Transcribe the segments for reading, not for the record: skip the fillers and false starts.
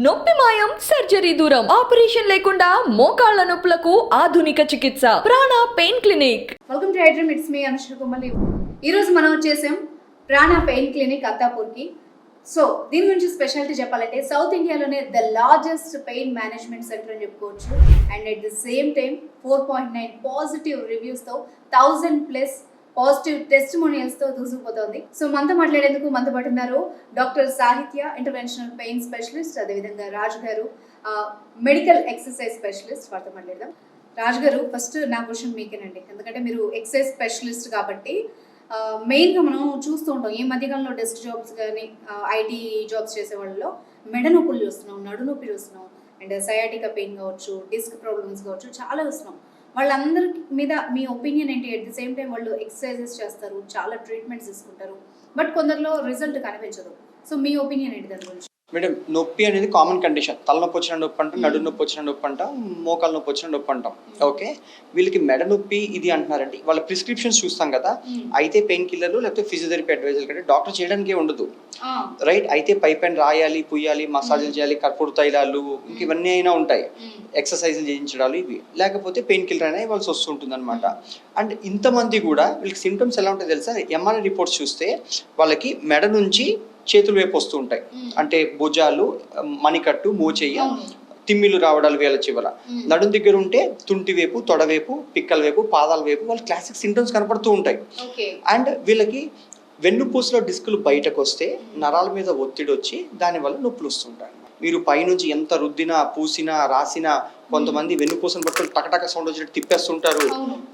నొప్పి మాయం సర్జరీ దూరం ఆపరేషన్ లేకుండా మోకాళ్ల నొప్పులకు ఆధునిక చికిత్స Prana pain clinic. Welcome to iDream, it's me Anushka Kumali. ఈరోజు మనం వచ్చేసాం ప్రాణ పెయిన్ క్లినిక్ అత్తాపూర్కి. సో దీని గురించి స్పెషాలిటీ చెప్పాలంటే సౌత్ ఇండియాలోనే the largest pain management centre అని చెప్పుకోవచ్చు. And at the same time 4.9 positive రివ్యూస్తో 1000+ పాజిటివ్ టెస్టిమోనియల్స్తో దూసుకుపోతుంది. సో మనతో మాట్లాడేందుకు మనతో పాటు ఉన్నారు డాక్టర్ సాహిత్య, ఇంటర్వెన్షనల్ పెయిన్ స్పెషలిస్ట్, అదేవిధంగా రాజు గారు, మెడికల్ ఎక్సర్సైజ్ స్పెషలిస్ట్. వారితో మాట్లాడదాం. రాజు గారు, ఫస్ట్ నా క్వశ్చన్ మీకేనండి, ఎందుకంటే మీరు ఎక్సర్సైజ్ స్పెషలిస్ట్ కాబట్టి మెయిన్గా మనం చూస్తూ ఉంటాం ఈ మధ్యకాలంలో డెస్క్ జాబ్స్ కానీ ఐటీ జాబ్స్ చేసే వాళ్ళలో మెడ నొప్పులు చూస్తున్నాం, నడు నొప్పి చూస్తున్నాం, అండ్ సయాటికా పెయిన్ కావచ్చు, డిస్క్ ప్రాబ్లమ్స్ కావచ్చు, చాలా చూస్తున్నాం. వాళ్ళందరి మీద మీ ఒపీనియన్ ఏంటి? అట్ ది సేమ్ టైం వాళ్ళు ఎక్సర్సైజెస్ చేస్తారు, చాలా ట్రీట్మెంట్స్ తీసుకుంటారు, బట్ కొందరిలో రిజల్ట్ కనిపించదు. సో మీ ఒపీనియన్ ఏంటి దాని గురించి? మేడం, నొప్పి అనేది కామన్ కండిషన్. తలనొప్పి వచ్చిన నొప్పి అంటాం, నడు నొప్పి వచ్చిన నొప్పి అంటాం, మోకాలు నొప్పి వచ్చిన నొప్పి అంటాం. ఓకే, వీళ్ళకి మెడ నొప్పి ఇది అంటున్నారండి. వాళ్ళ ప్రిస్క్రిప్షన్స్ చూస్తాం కదా, అయితే పెయిన్ కిల్లర్లు లేకపోతే ఫిజియోథెరపీ అడ్వైజర్ కంటే డాక్టర్ చేయడానికి ఉండదు, రైట్? అయితే పైపైన రాయాలి, పుయ్యాలి, మసాజులు చేయాలి, కర్పూర తైలాలు, ఇంక ఇవన్నీ అయినా ఉంటాయి, ఎక్సర్సైజులు చేయించడాలు, ఇవి లేకపోతే పెయిన్ కిల్లర్ అనేది ఇవ్వాల్సి వస్తుంటుంది అనమాట. అండ్ ఇంతమంది కూడా వీళ్ళకి సిమ్టమ్స్ ఎలా ఉంటాయి తెలుసా? ఎంఆర్ఐ రిపోర్ట్స్ చూస్తే వాళ్ళకి మెడ నుంచి చేతులు వైపు వస్తూ ఉంటాయి, అంటే భుజాలు, మణికట్టు, మోచెయ్య, తిమ్మిలు రావడాలు వేల చివర, నడుం దగ్గర ఉంటే తుంటి వైపు, తొడవైపు, పిక్కల వైపు, పాదాల వైపు వాళ్ళ క్లాసిక్ సింటమ్స్ కనపడుతూ ఉంటాయి. అండ్ వీళ్ళకి వెన్నుపూసలో డిస్కులు బయటకు వస్తే నరాల మీద ఒత్తిడి వచ్చి దానివల్ల నొప్పులు వస్తుంటాయి. మీరు పైనుంచి ఎంత రుద్దినా, పూసినా, రాసినా, కొంతమంది వెన్నుపూసను పట్టుకొని టకటక సౌండ్ వచ్చినట్టు తిప్పేస్తుంటారు.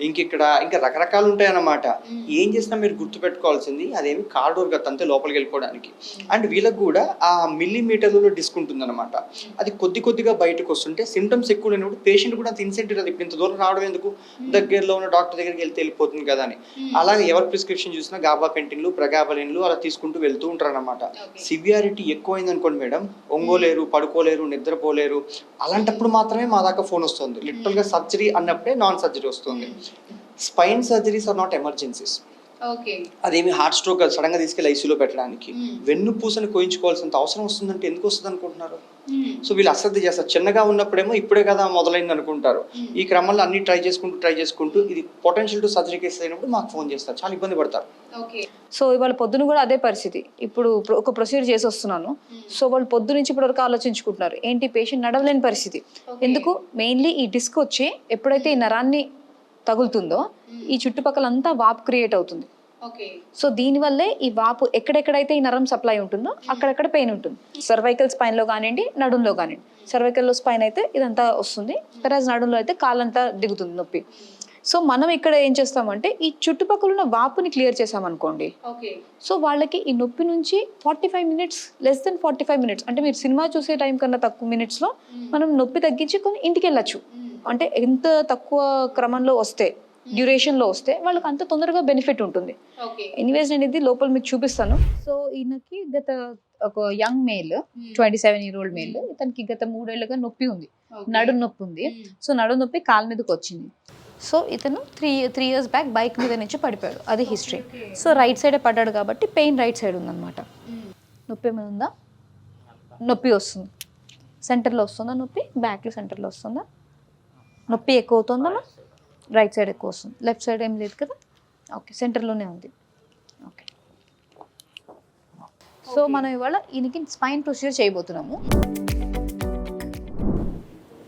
ఇంకా రకరకాలు ఉంటాయి అన్నమాట. ఏం చేసినా మీరు గుర్తుపెట్టుకోవాల్సింది అదేమి కార్డోర్ కదా, అంతే లోపలికి వెళ్ళిపోవడానికి. అండ్ వీళ్ళకి కూడా ఆ మిల్లీమీటర్లలో డిస్క్ ఉంటుంది అనమాట. అది కొద్దిగా బయటకు వస్తుంటే సిమ్టమ్స్ ఎక్కువ లేనప్పుడు పేషెంట్ కూడా అంత ఇన్సెంటివ్ అది, ఇప్పుడు ఇంత దూరం రావడం ఎందుకు, దగ్గరలో ఉన్న డాక్టర్ దగ్గరికి వెళ్ళిపోతుంది కదా అని. అలాగే ఎవరు ప్రిస్క్రిప్షన్ చూసినా గాబాపెంటిన్లు, ప్రగాబలిన్లు అలా తీసుకుంటూ వెళ్తూ ఉంటారు అనమాట. సివియారిటీ ఎక్కువైంది అనుకోండి మేడం, ఒంగోలేరు, పడుకోలేరు, నిద్రపోలేరు, అలాంటప్పుడు మాత్రమే మా దాకా ఫోన్ వస్తుంది. లిటరల్ గా సర్జరీ అన్నప్పుడే నాన్ సర్జరీ వస్తుంది. Spine surgeries are not emergencies. అదేమి హార్ట్ స్ట్రోక్ సడన్ గా తీసుకెళ్లి ఐసీలో పెట్టడానికి. వెన్ను పూసని కోయించుకోవాల్సినంత అవసరం వస్తుందంటే ఎందుకు వస్తుంది అనుకుంటున్నారు? సో వీళ్ళు అశ్రద్ధ చేస్తారు. చిన్నగా ఉన్నప్పుడేమో ఇప్పుడే కదా మొదలైంది అనుకుంటారు. ఈ క్రమంలో అన్ని ట్రై చేసుకుంటూ ఇది పొటెన్షియల్ టు సర్జరీ కేసు అయినప్పుడు మాకు ఫోన్ చేస్తారు, చాలా ఇబ్బంది పడతారు. సో ఇవాళ పొద్దున కూడా అదే పరిస్థితి. ఇప్పుడు ఒక ప్రొసీజర్ చేసి వస్తున్నాను. సో వాళ్ళు పొద్దు నుంచి ఇప్పటి వరకు ఆలోచించుకుంటున్నారు, ఏంటి పేషెంట్ నడవలేని పరిస్థితి. ఎందుకు? మెయిన్లీ ఈ డిస్క్ వచ్చి ఎప్పుడైతే ఈ నరాన్ని తగులుతుందో ఈ చుట్టుపక్కలంతా వాపు క్రియేట్ అవుతుంది. సో దీనివల్లే ఈ వాపు ఎక్కడెక్కడైతే ఈ నరం సప్లై ఉంటుందో అక్కడెక్కడ పెయిన్ ఉంటుంది. సర్వైకల్ స్పైన్ లో కానివ్వండి, నడుంలో కానివ్వండి. సర్వైకల్లో స్పైన్ అయితే ఇదంతా వస్తుంది, వెరాజ్ నడుంలో అయితే కాలంతా దిగుతుంది నొప్పి. సో మనం ఇక్కడ ఏం చేస్తామంటే ఈ చుట్టుపక్కల ఉన్న వాపుని క్లియర్ చేసామనుకోండి, సో వాళ్ళకి ఈ నొప్పి నుంచి 45 minutes, లెస్ దెన్ 45 minutes, అంటే మీరు సినిమా చూసే టైం కన్నా తక్కువ మినిట్స్లో మనం నొప్పి తగ్గించి కొన్ని ఇంటికి వెళ్ళచ్చు. అంటే ఎంత తక్కువ క్రమంలో వస్తే, డ్యూరేషన్లో వస్తే వాళ్ళకి అంత తొందరగా బెనిఫిట్ ఉంటుంది. ఎనీవేస్ నేను ఇది లోపల మీకు చూపిస్తాను. సో ఈయనకి గత ఒక యంగ్ మేల్, 27-year-old మేల్, ఇతనికి గత 3 ఏళ్ళుగా నొప్పి ఉంది, నడు నొప్పి ఉంది. సో నడు నొప్పి కాలు మీదకి వచ్చింది. సో ఇతను 3 years బ్యాక్ బైక్ మీద నుంచి పడిపోయాడు, అది హిస్టరీ. సో రైట్ సైడే పడ్డాడు కాబట్టి పెయిన్ రైట్ సైడ్ ఉందన్నమాట. నొప్పి ఏమైనా ఉందా? నొప్పి వస్తుంది, సెంటర్లో వస్తుందా నొప్పి? బ్యాక్లో సెంటర్లో వస్తుందా? నొప్పి ఎక్కువ అవుతుందమ్మా? రైట్ సైడ్ ఎక్కువ వస్తుంది, లెఫ్ట్ సైడ్ ఏం లేదు కదా? ఓకే, సెంటర్లోనే ఉంది. ఓకే, సో మనం ఇవాళ ఈయనకి స్పైన్ ప్రొసీజర్ చేయబోతున్నాము.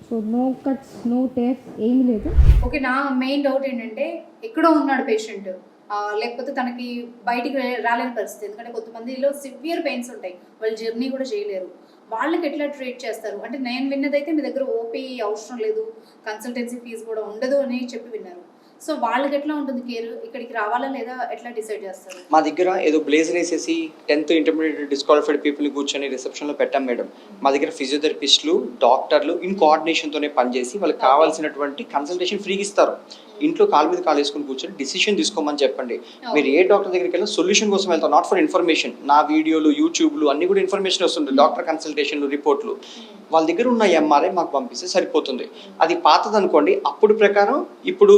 So no cuts, no tapes, ఏమీ లేదు. ఓకే, నా మెయిన్ డౌట్ ఏంటంటే ఎక్కడో ఉన్నాడు పేషెంట్, లేకపోతే తనకి బయటికి రాలేని పరిస్థితి. ఎందుకంటే కొంతమందిలో సివియర్ పెయిన్స్ ఉంటాయి, వాళ్ళు జర్నీ కూడా చేయలేరు. వాళ్ళకి ఎట్లా ట్రీట్ చేస్తారు? అంటే నేను విన్నదైతే మీ దగ్గర ఓపీ అవసరం లేదు, కన్సల్టెన్సీ ఫీజు కూడా ఉండదు అని చెప్పి విన్నారు. సో వాళ్ళకి ఎట్లా ఉంటుంది కేర్? ఇక్కడికి రావాలా లేదా ఎట్లా డిసైడ్ చేస్తారు? మా దగ్గర ఏదో బ్లేజర్ వేసేసి 10th ఇంటర్మీడియట్ డిస్క్వాలిఫైడ్ పీపుల్ని కూర్చొని రిసెప్షన్లో పెట్టాం మేడం. మా దగ్గర ఫిజియోథెరపిస్టులు, డాక్టర్లు ఇన్ కోఆర్డినేషన్తోనే పనిచేసి వాళ్ళకి కావాల్సినటువంటి కన్సల్టేషన్ ఫ్రీగా ఇస్తారు. ఇంట్లో కాలు మీద కాలు వేసుకుని కూర్చొని డిసిషన్ తీసుకోమని చెప్పండి. మీరు ఏ డాక్టర్ దగ్గరికి వెళ్ళినా సొల్యూషన్ కోసం వెళ్తారు, నాట్ ఫర్ ఇన్ఫర్మేషన్. నా వీడియోలు, యూట్యూబ్లు అన్ని కూడా ఇన్ఫర్మేషన్ వస్తుంది, డాక్టర్ కన్సల్టేషన్లు, రిపోర్ట్లు. వాళ్ళ దగ్గర ఉన్న ఎంఆర్ఐ మాకు పంపిస్తే సరిపోతుంది. అది పాతది అనుకోండి, అప్పుడు ప్రకారం ఇప్పుడు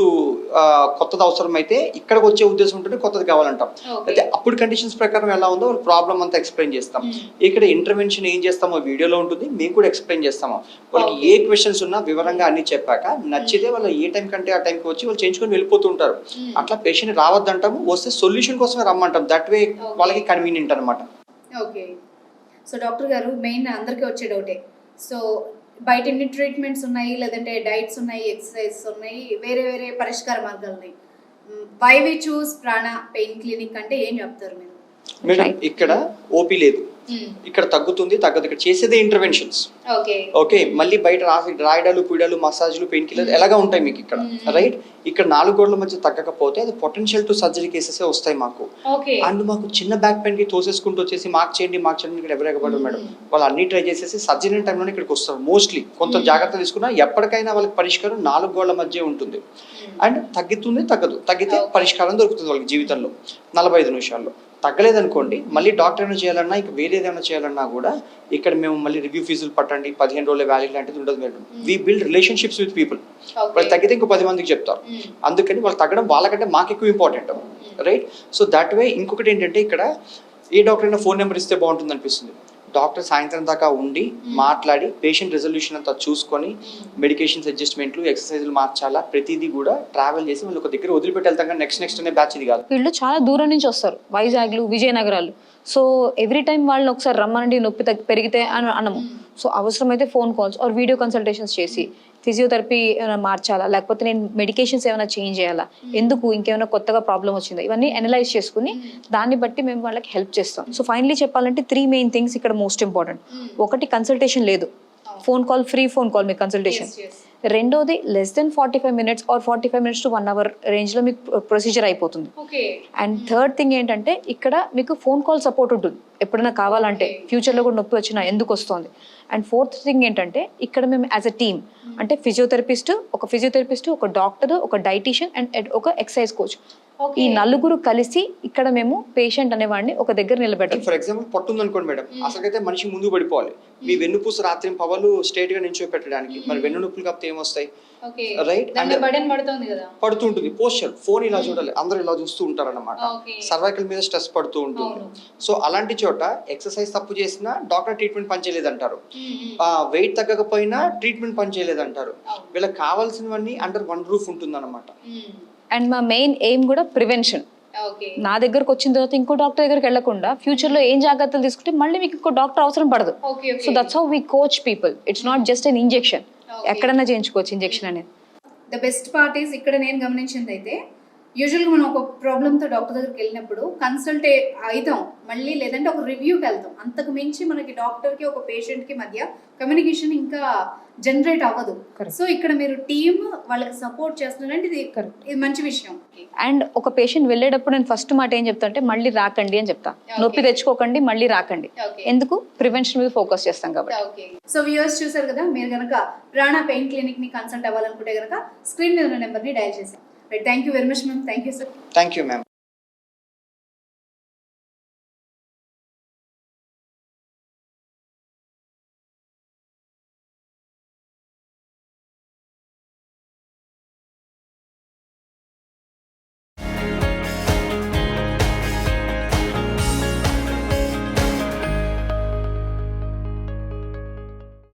కొత్తది అవసరం అయితే ఇక్కడికి వచ్చే ఉద్దేశం ఉంటుంది, కొత్తది కావాలంటాం. అయితే అప్పుడు కండిషన్స్ ప్రకారం ఎలా ఉందో వాళ్ళ ప్రాబ్లం అంతా ఎక్స్ప్లెయిన్ చేస్తాం. ఇక్కడ ఇంటర్వెన్షన్ ఏం చేస్తామో వీడియోలో ఉంటుంది, మేము కూడా ఎక్స్ప్లెయిన్ చేస్తాము. వాళ్ళకి ఏ క్వశ్చన్స్ ఉన్నా వివరంగా అన్ని చెప్పాక నచ్చితే వాళ్ళు ఏ టైం కంటే ఆ టైంకి వచ్చి వాళ్ళు చేయించుకొని వెళ్ళిపోతూ ఉంటారు. అట్లా పేషెంట్ రావద్దంటాము, వస్తే సొల్యూషన్ కోసమే రమ్మంటాం. దట్ వే వాళ్ళకి కన్వీనియంట్ అనమాట. ఓకే. సో డాక్టర్ గారు, మెయిన్ అందరికీ వచ్చే డౌటే, సో బయట ఎన్ని ట్రీట్మెంట్స్ ఉన్నాయి, లేదంటే డైట్స్ ఉన్నాయి, ఎక్సర్సైజ్ ఉన్నాయి, వేరే వేరే పరిష్కార మార్గాలు ఉన్నాయి. వై వి చూస్ ప్రాణ పెయిన్ క్లినిక్ అంటే ఏం చెప్తారు మీరు? మేడం ఇక్కడ ఓపీ లేదు, ఇక్కడ తగ్గుతుంది తగ్గదు, ఇక్కడ చేసేదే ఇంటర్వెన్షన్స్. ఓకే, మళ్ళీ బయట రాయడాలు పీడాలు మసాజ్లు పెయిన్ కిల్లర్ ఎలాగా ఉంటాయి మీకు ఇక్కడ, రైట్? ఇక్కడ 4 గోడల మధ్య తగ్గకపోతే అది పొటెన్షియల్ టు సర్జరీ కేసెస్ వస్తాయి మాకు. అండ్ మాకు చిన్న బ్యాక్ పెయిన్ కి తోసేసుకుంటూ వచ్చేసి మాకు చేయండి ఇక్కడ ఎవరు ఎగబడరు మేడం. వాళ్ళు అన్ని ట్రై చేసేసి సర్జరీ టైంలోనే ఇక్కడికి వస్తారు మోస్ట్లీ. కొంత జాగ్రత్త తీసుకున్నా ఎప్పటికైనా వాళ్ళకి పరిష్కారం 4 గోడల మధ్య ఉంటుంది. అండ్ తగ్గుతుంది తగ్గదు, తగ్గితే పరిష్కారం దొరుకుతుంది వాళ్ళకి జీవితంలో 45 నిమిషాల్లో. తగ్గలేదనుకోండి, మళ్ళీ డాక్టర్ ఏమైనా చేయాలన్నా ఇక వేరే ఏదైనా చేయాలన్నా కూడా ఇక్కడ మేము మళ్ళీ రివ్యూ ఫీజులు పట్టండి, 15 రోజుల వ్యాలిడ్ లాంటిది ఉండదు madam. We build relationships with people. వాళ్ళు తగ్గితే ఇంకో 10 మందికి చెప్తారు. అందుకని వాళ్ళు తగ్గడం వాళ్ళకంటే మాకు ఎక్కువ important, right? So that way. ఇంకొకటి ఏంటంటే ఇక్కడ ఏ డాక్టర్ అయినా ఫోన్ నెంబర్ ఇస్తే బాగుంటుంది అనిపిస్తుంది. డాక్టర్ సాయంత్రం దాకా ఉండి మాట్లాడి పేషెంట్ రెజల్యూషన్ అంతా చూసుకొని మెడికేషన్స్ అడ్జస్ట్మెంట్లు ఎక్సర్సైజ్లు మార్చాలా, ప్రతిదీ కూడా ట్రావెల్ చేసి వాళ్ళు ఒక దగ్గర వదిలిపెట్టి వెళ్తాం. కానీ నెక్స్ట్ అనే బ్యాచ్ ఇది కాదు. వీళ్ళు చాలా దూరం నుంచి వస్తారు, వైజాగ్లు విజయనగరాలు. సో ఎవ్రీ టైం వాళ్ళని ఒకసారి రమ్మనండి, నొప్పి పెరిగితే అని అనము. సో అవసరమైతే phone calls or video consultations చేసి ఫిజియోథెరపీ మార్చాలా, లేకపోతే నేను మెడికేషన్స్ ఏమైనా చేంజ్ చేయాలా, ఎందుకు ఇంకేమైనా కొత్తగా ప్రాబ్లం వచ్చిందా, ఇవన్నీ అనలైజ్ చేసుకుని దాన్ని బట్టి మేము వాళ్ళకి హెల్ప్ చేస్తాం. సో ఫైనలీ చెప్పాలంటే 3 మెయిన్ థింగ్స్ ఇక్కడ మోస్ట్ ఇంపార్టెంట్. ఒకటి, కన్సల్టేషన్ లేదు, phone call, free phone call మీకు కన్సల్టేషన్. రెండోది, less than 45 minutes or 45 minutes to 1 hour range లో మీకు ప్రొసీజర్ అయిపోతుంది. అండ్ థర్డ్ థింగ్ ఏంటంటే ఇక్కడ మీకు ఫోన్ కాల్ సపోర్ట్ ఉంటుంది ఎప్పుడైనా కావాలంటే, ఫ్యూచర్ లో కూడా నొప్పి వచ్చినా ఎందుకు వస్తుంది. అండ్ ఫోర్త్ థింగ్ ఏంటంటే ఇక్కడ మేము యాజ్ అ టీమ్, అంటే ఫిజియోథెరపిస్ట్, ఒక డాక్టర్, ఒక డైటీషియన్ అండ్ ఒక ఎక్సర్సైజ్ కోచ్, ఈ 4 కలిసి ఇక్కడ మేము పేషెంట్ అనేవాడిని ఒక దగ్గర నిలబెట్టాం. ఫర్ ఎగ్జాంపుల్ పట్టుంది అనుకోండి మేడం, అసలుకైతే మనిషి ముందు పడిపోవాలి. మీ వెన్నుపూస రాత్రి పవలు స్ట్రైట్ గా నించో పెట్టడానికి, మరి వెన్ను నొప్పులు కాకపోతే ఏమొస్తాయి, రైట్? పడుతుంటుంది పోస్చర్, ఫోన్ ఇలా చూడాలి, అందరూ ఇలా చూస్తూ ఉంటారు అన్నమాట. సర్వైకల్ మీద స్ట్రెస్ పడుతూ ఉంటుంది. సో అలాంటి చోట ఎక్సర్సైజ్ తప్పు చేసినా డాక్టర్ ట్రీట్మెంట్ పనిచేయలేదంటారు, వెయిట్ తగ్గకపోయినా ట్రీట్మెంట్ పనిచేయలేదంటారు. వీళ్ళకి కావాల్సినవన్నీ అండర్ వన్ రూఫ్ ఉంటుంది అన్నమాట. అండ్ మా మెయిన్ ఎయిమ్ కూడా ప్రివెన్షన్. నా దగ్గరకు వచ్చిన తర్వాత ఇంకో డాక్టర్ దగ్గరికి వెళ్లకుండా ఫ్యూచర్ లో ఏం జాగ్రత్తలు తీసుకుంటే మళ్ళీ మీకు ఇంకో డాక్టర్ అవసరం పడదు. So that's how we coach people. It's not just an injection, ఎక్కడన్నా చేయించుకోవచ్చు ఇంజెక్షన్ అనేది. ద బెస్ట్ పార్ట్ ఈస్ ఇక్కడ నేను గమనించింది అయితే, యూజువల్గా మనం ఒక ప్రాబ్లంతో డాక్టర్ దగ్గరికి వెళ్ళినప్పుడు కన్సల్ట్ అవుతాం మళ్ళీ, లేదంటే ఒక రివ్యూకి వెళ్తాం. అంతకు మించి మనకి డాక్టర్కి ఒక పేషెంట్కి మధ్య కమ్యూనికేషన్ ఇంకా జనరేట్ అవ్వదు. సో ఇక్కడ మీరు టీమ్ వాళ్ళకి సపోర్ట్ చేస్తున్నారంటే ఇది మంచి విషయం. అండ్ ఒక పేషెంట్ వెళ్ళేటప్పుడు నేను ఫస్ట్ మాట ఏం చెప్తా అంటే, మళ్ళీ రాకండి అని చెప్తా. నొప్పి తెచ్చుకోకండి, మళ్ళీ రాకండి. ఎందుకు? ప్రివెన్షన్ మీద ఫోకస్ చేస్తాం కాబట్టి. సో వ్యూవర్స్ చూసారు కదా, మీరు కనుక ప్రాణ పెయిన్ క్లినిక్ ని కన్సల్ట్ అవ్వాలనుకుంటే కనుక స్క్రీన్ మీద ఉన్న నెంబర్ ని డయల్ చేసాం. Thank you very much ma'am. Thank you sir. Thank you ma'am.